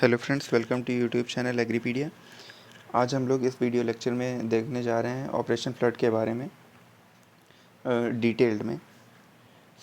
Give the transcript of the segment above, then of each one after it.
Hello friends, welcome to YouTube channel Agripedia. आज हम लोग इस वीडियो लेक्चर में देखने जा रहे हैं ऑपरेशन फ्लड के बारे में डिटेल्ड में।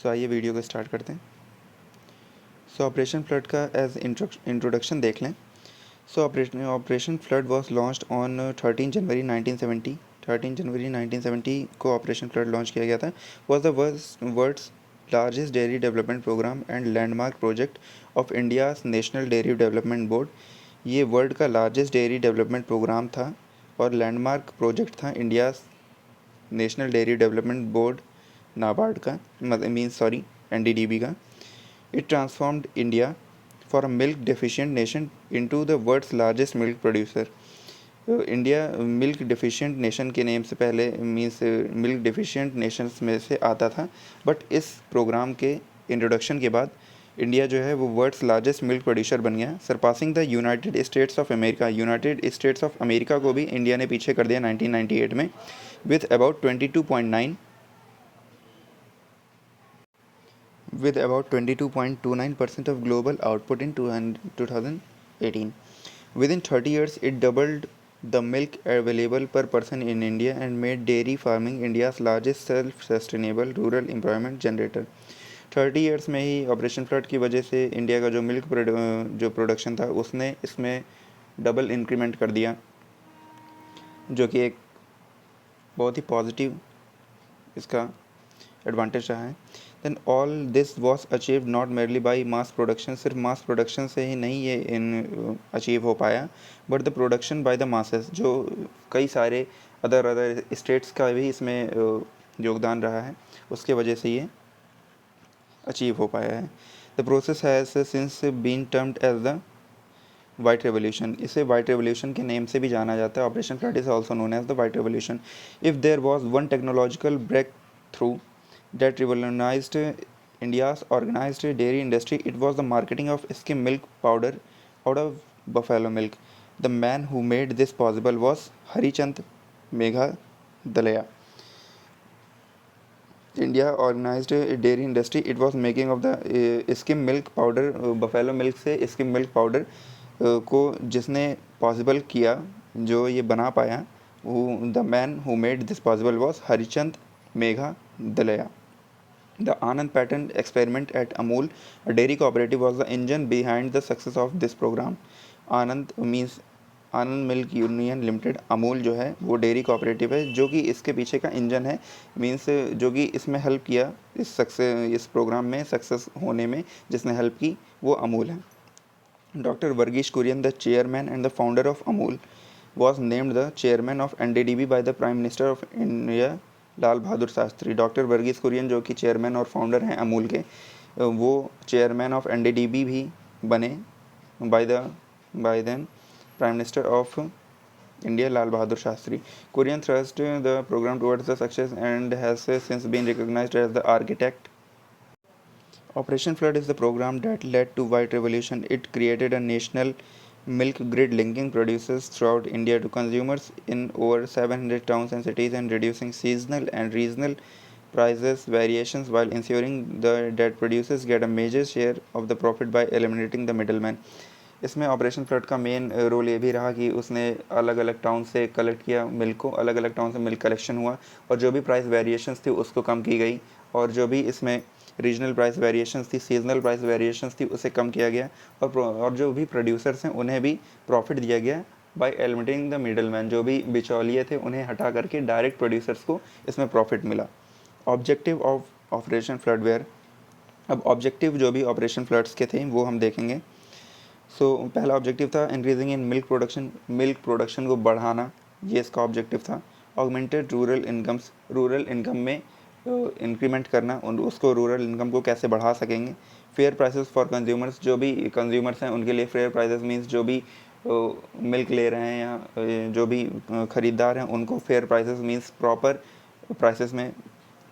सो आइए वीडियो को स्टार्ट करते हैं। सो ऑपरेशन फ्लड का एज इंट्रोडक्शन देख लें। So Operation Flood was launched on 13 जनवरी 1970। 13 जनवरी 1970 को ऑपरेशन फ्लड लॉन्च किया गया था। Was the world's largest dairy development programme and landmark project of India's National Dairy Development Board. ये वर्ल्ड का largest dairy development programme था और लैंडमार्क प्रोजेक्ट था India National Dairy Development Board NABARD का, NDDB का। It transformed India for a milk deficient nation into the world's largest milk producer. India milk deficient nation के name से पहले milk deficient Nations में से आता था, बट इस प्रोग्राम के इंट्रोडक्शन के बाद इंडिया जो है वो वर्ल्ड्स लार्जेस्ट मिल्क प्रोड्यूसर बन गया, surpassing the United states of America. United states of America को भी इंडिया ने पीछे कर दिया 1998 में, with about 22.29% of global output in 2018. Within 30 years, it doubled the milk available per person in India and made dairy farming India's largest self-sustainable rural employment generator. 30 years में ही operation flood की वजह से India का जो milk जो production था उसने इसमें डबल इंक्रीमेंट कर दिया, जो कि एक बहुत ही पॉजिटिव इसका एडवांटेज रहा है। Then all this was achieve not merely by mass production. सिर्फ मास प्रोडक्शन से ही नहीं ये अचीव हो पाया, but the production by the masses, जो कई सारे अदर स्टेट्स का भी इसमें योगदान रहा है, उसके वजह से ये अचीव हो पाया है। The process has since been termed as the White Revolution. इसे वाइट रेवोल्यूशन के नेम से भी जाना जाता है। Operation Flood is also known as the White Revolution. If there was one technological breakthrough that revolutionized India's organized dairy industry, it was the marketing of skim milk powder out of buffalo milk. The man who made this possible was Harichand Megha Dalaya. India organized dairy industry, it was making of the skim milk powder, buffalo milk से skim milk powder को जिसने possible किया, जो ये बना पाया, वो the man who made this possible was Harichand Megha Dalaya. The Anand patent experiment at Amul, a dairy cooperative, was the engine behind the success of this program. Anand means Anand milk union limited. Amul जो है वो dairy cooperative है जो कि इसके पीछे का engine है, मीन्स जो कि इसमें हेल्प किया इस प्रोग्राम में सक्सेस होने में, जिसने हेल्प की वो अमूल है। Doctor Verghese Kurien, the chairman and the founder of Amul, was named the chairman of NDDB by the Prime Minister of India Lal Bahadur Shastri. Doctor Verghese Kurien जो कि चेयरमैन और फाउंडर हैं अमूल के, वो चेयरमैन ऑफ NDDB भी बने by then prime minister of India Lal Bahadur Shastri. Kurien thrust the program towards the success and has since been recognized as the architect. Operation Flood is the program that led to White Revolution. It created a national milk grid linking producers throughout India to consumers in over 700 towns and cities and reducing seasonal and regional prices variations while ensuring that producers get a major share of the profit by eliminating the middleman. इसमें operation Flood का main role ये भी रहा कि उसने अलग अलग town से कलेक्ट किया मिल्क को, अलग अलग टाउन से मिल्क कलेक्शन हुआ और जो भी प्राइस वेरिएशंस थी उसको कम की गई, और जो भी इसमें रीजनल प्राइस वेरिएशंस थी, सीजनल प्राइस वेरिएशंस थी, उसे कम किया गया, और जो भी प्रोड्यूसर्स हैं उन्हें भी प्रॉफिट दिया गया बाय एलिमिनेटिंग द मिडलमैन। जो भी बिचौलिए थे उन्हें हटा करके डायरेक्ट प्रोड्यूसर्स को इसमें प्रॉफिट मिला। Objective of Operation Flood were, अब ऑब्जेक्टिव जो भी ऑपरेशन फ्लड्स के थे वो हम देखेंगे। पहला ऑब्जेक्टिव था इंक्रीजिंग इन मिल्क प्रोडक्शन को बढ़ाना, ये इसका ऑब्जेक्टिव था। Augmented rural incomes, rural income में इंक्रीमेंट करना, उसको रूरल इनकम को कैसे बढ़ा सकेंगे। फेयर प्राइसेस फॉर कंज्यूमर्स, जो भी कंज्यूमर्स हैं उनके लिए फेयर प्राइसेस मीन्स जो भी मिल्क ले रहे हैं या जो भी ख़रीदार हैं उनको fair prices means proper prices में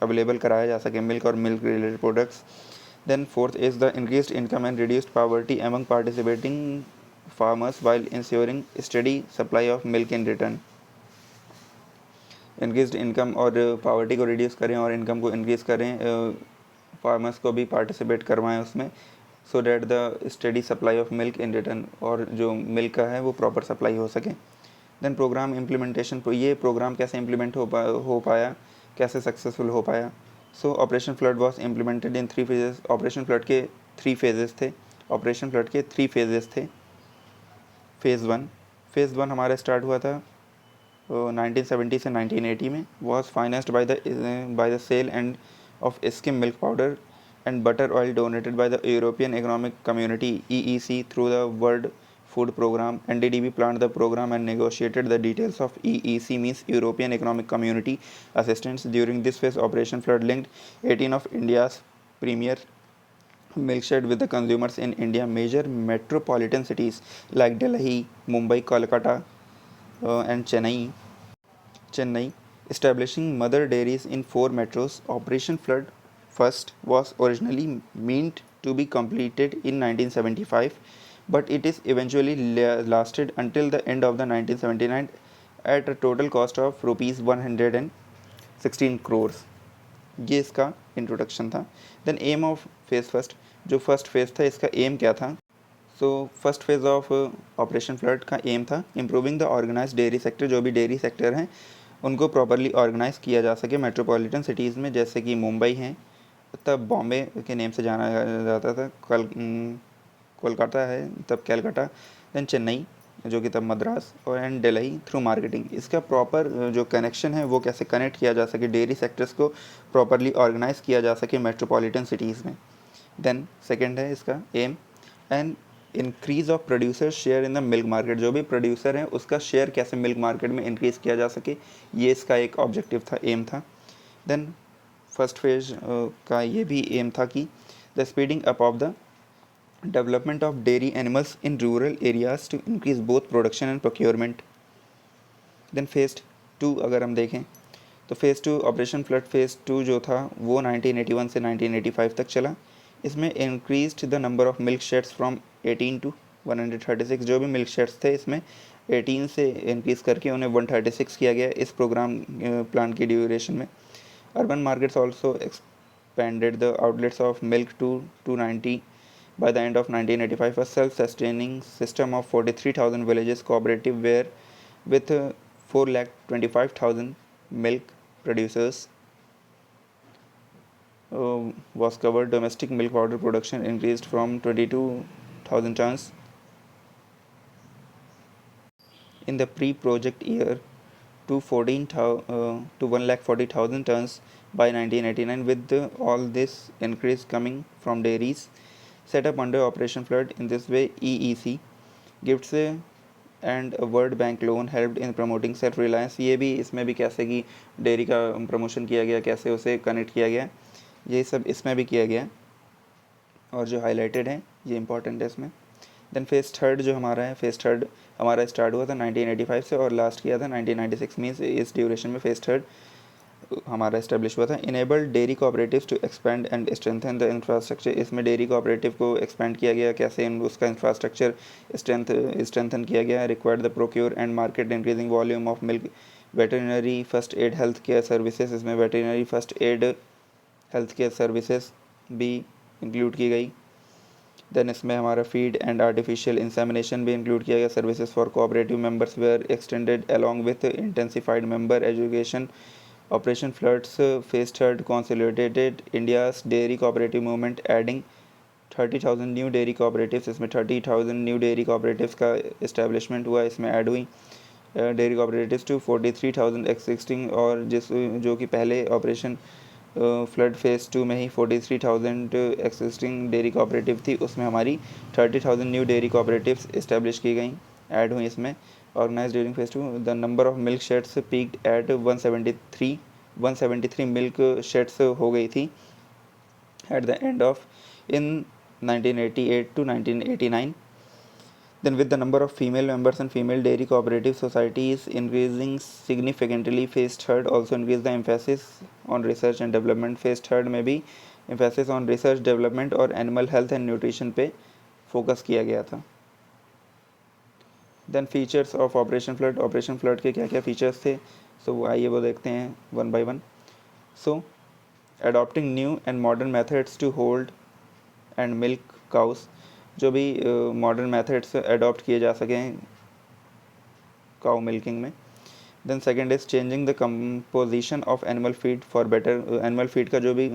अवेलेबल कराया जा सके मिल्क और milk related products. Then fourth is the increased income and reduced poverty among participating farmers while ensuring steady supply of milk in return. Increased income और poverty को reduce करें और income को इंक्रीज़ करें, फार्मर्स को भी participate करवाएं उसमें, so that the study supply of milk in return, और जो मिल्क का है वो प्रॉपर सप्लाई हो सके। देन प्रोग्राम इम्प्लीमेंटेशन, ये प्रोग्राम कैसे इम्प्लीमेंट हो पाया, कैसे सक्सेसफुल हो पाया। सो Operation flood was implemented in 3 phases. Operation Flood के 3 फेजेस थे। ऑपरेशन फ्लड के 3 फेजेस थे। फेज़ वन हमारा स्टार्ट हुआ था 1970 से 1980 में, was financed by the sale and of skim milk powder and butter oil donated by the European Economic Community (EEC) through the World Food Program. NDDB planned the program and negotiated the details of EEC, means European Economic Community assistance. During this phase, Operation Flood linked 18 of India's premier milkshed with the consumers in India. Major metropolitan cities like Delhi, Mumbai, Kolkata, and Chennai, establishing mother dairies in 4 metros. Operation Flood First was originally meant to be completed in 1975, but it is eventually lasted until the end of the 1979 at a total cost of rupees 116 crores. ये इसका introduction था। Then aim of phase first, जो first phase था इसका aim क्या था। So first phase of Operation Flood का aim था improving the organise dairy sector, जो भी डेयरी सेक्टर हैं उनको प्रॉपरली ऑर्गेनाइज किया जा सके मेट्रोपॉलिटन सिटीज़ में, जैसे कि मुंबई हैं, तब बॉम्बे के नेम से जाना जाता था, कोलकाता है तब कैलकाटा, देन चेन्नई जो कि तब मद्रास, और एंड दिल्ली थ्रू मार्केटिंग। इसका प्रॉपर जो कनेक्शन है वो कैसे कनेक्ट किया जा सके, डेयरी सेक्टर्स को प्रॉपरली ऑर्गेनाइज किया जा सके मेट्रोपॉलिटन सिटीज़ में। देन सेकेंड है इसका aim and increase of producer share in the milk market, जो भी प्रोड्यूसर है उसका शेयर कैसे मिल्क मार्केट में इंक्रीज़ किया जा सके, ये इसका एक ऑब्जेक्टिव था, एम था। देन फर्स्ट फेज का ये भी एम था कि the speeding up of the development of dairy animals in rural areas to increase both production and procurement. Then phase 2 अगर हम देखें तो फेज़ 2 ऑपरेशन फ्लड फेज़ 2 जो था वो 1981 से 1985 तक चला। इसमें increased the number of milk sheds from 18 to 136, जो भी मिल्क शेड्स थे इसमें 18 से इंक्रीज़ करके उन्हें 136 किया गया इस प्रोग्राम प्लान की ड्यूरेशन में। Urban markets also expanded the outlets of milk to 290 by the end of 1985. A self-sustaining system of 43,000 villages cooperative were with 4,25,000 milk producers was covered. Domestic milk powder production increased from 22,000 tons in the pre-project year to 1,40,000 tons by 1989, with all this increase coming from dairies set up under Operation Flood. In this way, EEC gifts and a world bank loan helped in promoting self reliance. ये भी इसमें भी कैसे कि dairy का promotion किया गया, कैसे उसे कनेक्ट किया गया, ये सब इसमें भी किया गया और जो हाईलाइटेड है ये इंपॉर्टेंट है इसमें। देन फेज़ थर्ड जो हमारा है, फेज़ थर्ड हमारा स्टार्ट हुआ था 1985 से और लास्ट किया था 1996, मीन्स इस ड्यूरेशन में फेज़ थर्ड हमारा इस्टेब्लिश हुआ था। Enabled dairy cooperatives to expand and strengthen the infrastructure. इसमें डेयरी कोऑपरेटिव को एक्सपेंड किया गया, कैसे उसका इंफ्रास्ट्रक्चर स्ट्रेंथन किया गया। Required the procure and market increasing volume of milk. Veterinary first aid health care services, इसमें veterinary first aid health care services भी इंक्लूड की गई। देन इसमें हमारा फीड एंड आर्टिफिशियल इंसेमिनेशन भी इंक्लूड किया गया। Services for cooperative members were extended along with intensified member education. Operation Floods Phase Third consolidated India's dairy cooperative movement, adding 30,000 new dairy cooperatives. इसमें 30,000 new dairy cooperatives का establishment हुआ, इसमें add हुई dairy cooperatives to 43,000 existing, और जो कि पहले operation flood phase 2 में ही 43,000 एक्सिस्टिंग डेयरी कॉपरेटिव थी, उसमें हमारी 30,000 न्यू डेयरी कॉपरेटिव्स इस्टेब्लिश की गई, ऐड हुई इसमें। Organized during phase 2, the number of milk sheds peaked at 173 milk sheds हो गई थी at the end of in 1988 to 1989. Then with the number of female members and female dairy cooperative societies increasing significantly, phase third also increased the emphasis on research and development. Phase third में भी emphasis on research development और animal health and nutrition पे focus किया गया था। Then features of Operation Flood, Operation Flood के क्या क्या फीचर्स थे, सो आइए वो देखते हैं one by one. So adopting new and modern methods to hold and milk cows, जो भी मॉडर्न मेथड्स अडॉप्ट किए जा सकें काउ मिल्किंग में। Then second is changing the composition of animal feed for better, animal feed का जो भी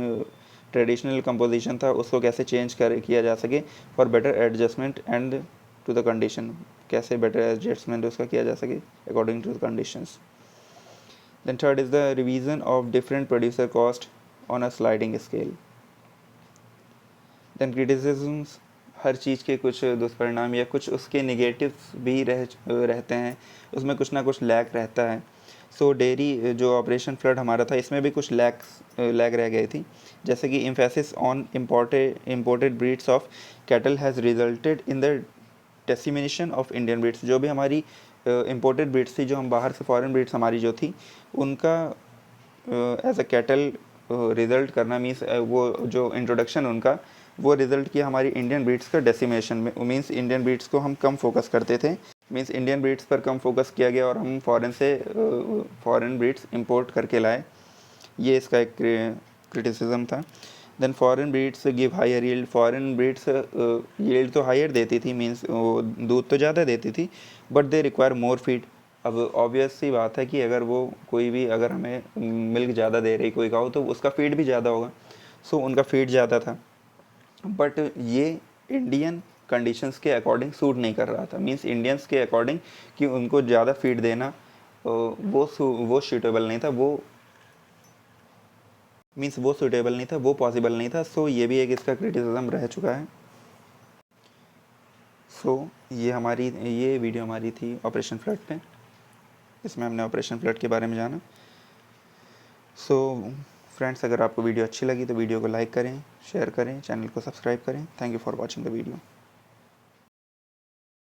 traditional composition था उसको कैसे चेंज किया जा सके for better adjustment and to the condition, कैसे बेटर एडजस्टमेंट उसका किया जा सके according to the conditions. Then third is the revision of different producer cost on a sliding scale. Then criticisms, हर चीज़ के कुछ दुष्परिणाम या कुछ उसके निगेटिव्स भी रहते हैं, उसमें कुछ ना कुछ लैग रहता है। सो डेयरी जो ऑपरेशन फ्लड हमारा था इसमें भी कुछ लैग रह गई थी, जैसे कि emphasis on imported breeds of cattle has resulted in the dissemination of Indian breeds. जो भी हमारी इम्पोर्टेड ब्रीड्स थी, जो हम बाहर से फॉरेन ब्रीड्स हमारी जो थी, उनका एज अ कैटल रिज़ल्ट करना मीन्स वो जो इंट्रोडक्शन उनका वो रिज़ल्ट किया हमारी इंडियन ब्रीड्स का डेसिमेशन में। मीन्स इंडियन ब्रीड्स को हम कम फोकस करते थे, मीन्स इंडियन ब्रीड्स पर कम फोकस किया गया और हम फॉरेन ब्रीड्स इंपोर्ट करके लाए, ये इसका एक क्रिटिसिज्म था। Then foreign breeds give higher yield, foreign breeds yield तो हायर देती थी, मीन्स दूध तो ज़्यादा देती थी, but they require more feed. अब ऑब्वियस सी बात है कि अगर वो कोई भी अगर हमें मिल्क ज़्यादा दे रही कोई काऊ तो उसका फीड भी ज़्यादा होगा, सो उनका फीड ज़्यादा था, बट ये इंडियन कंडीशंस के अकॉर्डिंग सूट नहीं कर रहा था, मींस इंडियंस के अकॉर्डिंग कि उनको ज़्यादा फीड देना वो सूटेबल नहीं था, वो सूटेबल नहीं था, वो पॉसिबल नहीं था। सो ये भी एक इसका क्रिटिसिज्म रह चुका है। सो ये वीडियो हमारी थी ऑपरेशन फ्लड पे, इसमें हमने ऑपरेशन फ्लड के बारे में जाना। सो फ्रेंड्स, अगर आपको वीडियो अच्छी लगी तो वीडियो को लाइक करें, शेयर करें, चैनल को सब्सक्राइब करें। Thank you for watching the video.